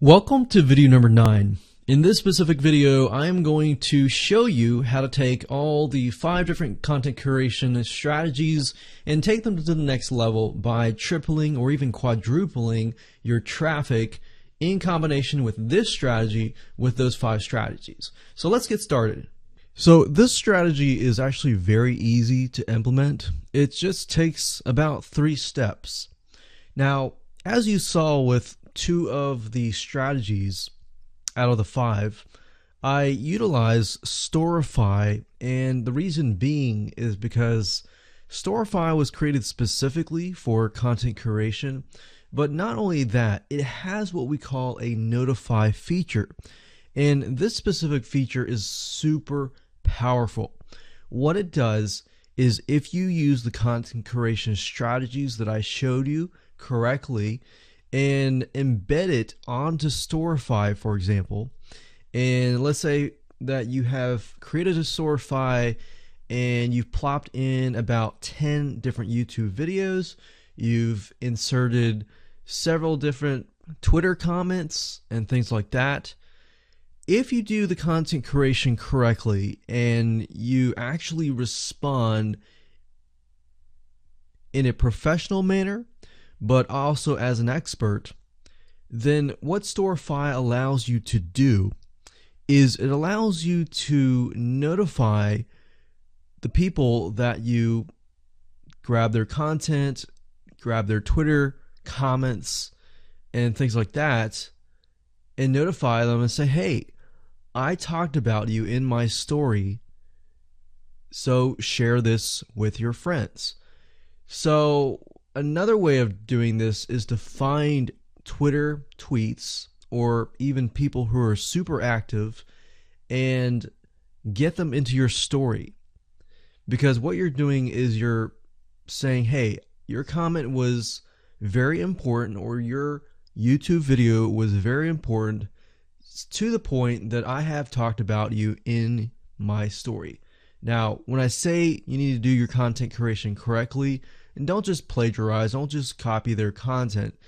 Welcome to video number 9. In this specific video, I am going to show you how to take all the 5 different content curation strategies and take them to the next level by tripling or even quadrupling your traffic in combination with this strategy with those 5 strategies. So let's get started. So this strategy is actually very easy to implement. It just takes about 3 steps. Now, as you saw with 2 of the strategies out of the 5, I utilize Storify, and the reason being is because Storify was created specifically for content curation, but not only that, it has what we call a notify feature, and this specific feature is super powerful. What it does is if you use the content curation strategies that I showed you correctly and embed it onto Storify, for example, and let's say that you have created a Storify and you've plopped in about 10 different YouTube videos, you've inserted several different Twitter comments and things like that. If you do the content curation correctly and you actually respond in a professional manner, but also as an expert, then what Storify allows you to do is it allows you to notify the people that you grab their content, grab their Twitter comments, and things like that, and notify them and say, hey, I talked about you in my story, so share this with your friends. So another way of doing this is to find Twitter tweets or even people who are super active and get them into your story. Because what you're doing is you're saying, hey, your comment was very important, or your YouTube video was very important, to the point that I have talked about you in my story. Now, when I say you need to do your content curation correctly, and don't just plagiarize, don't just copy their content,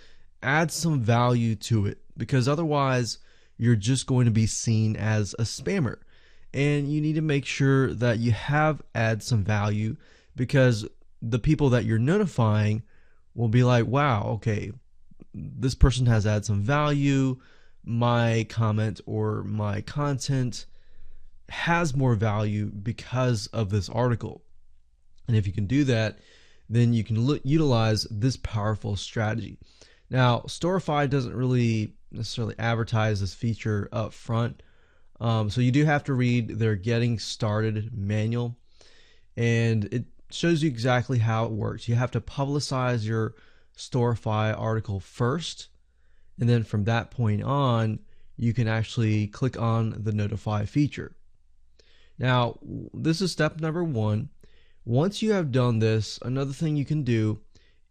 add some value to it, because otherwise you're just going to be seen as a spammer. And you need to make sure that you have add some value, because the people that you're notifying will be like, wow, okay, this person has added some value, my comment or my content has more value because of this article. And if you can do that, then you can utilize this powerful strategy. Now, Storify doesn't really necessarily advertise this feature up front, so you do have to read their Getting Started manual, and it shows you exactly how it works. You have to publicize your Storify article first, and then from that point on, you can actually click on the notify feature. Now, this is step number 1. Once you have done this, another thing you can do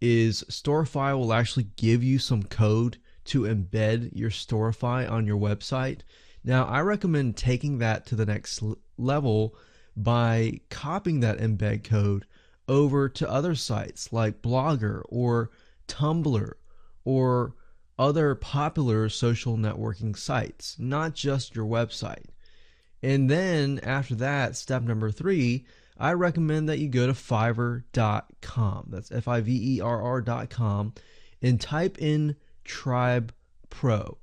is Storify will actually give you some code to embed your Storify on your website. Now, I recommend taking that to the next level by copying that embed code over to other sites like Blogger or Tumblr or other popular social networking sites, not just your website. And then after that, step number 3, I recommend that you go to Fiverr.com. That's Fiverr.com, and type in Tribe Pro.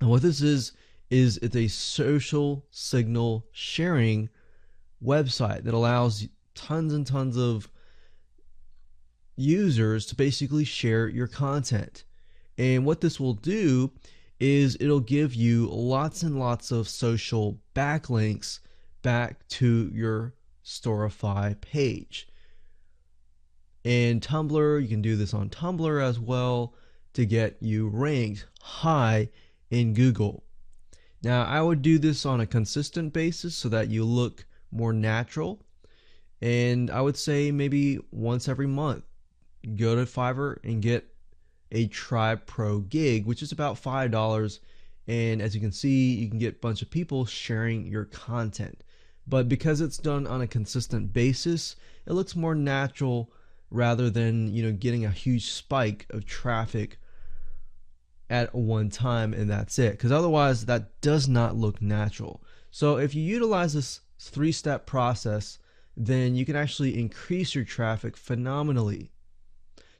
And what this is it's a social signal sharing website that allows tons and tons of users to basically share your content. And what this will do is it'll give you lots and lots of social backlinks back to your Storify page. And Tumblr, you can do this on Tumblr as well to get you ranked high in Google. Now, I would do this on a consistent basis so that you look more natural, and I would say maybe once every month go to Fiverr and get a Tribe Pro gig, which is about $5, and as you can see, you can get a bunch of people sharing your content. But because it's done on a consistent basis, it looks more natural rather than, getting a huge spike of traffic at one time and that's it, because otherwise that does not look natural. So if you utilize this 3-step process, then you can actually increase your traffic phenomenally.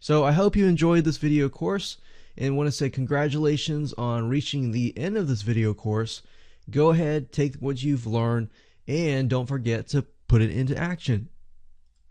So I hope you enjoyed this video course and want to say congratulations on reaching the end of this video course. Go ahead, take what you've learned, and don't forget to put it into action.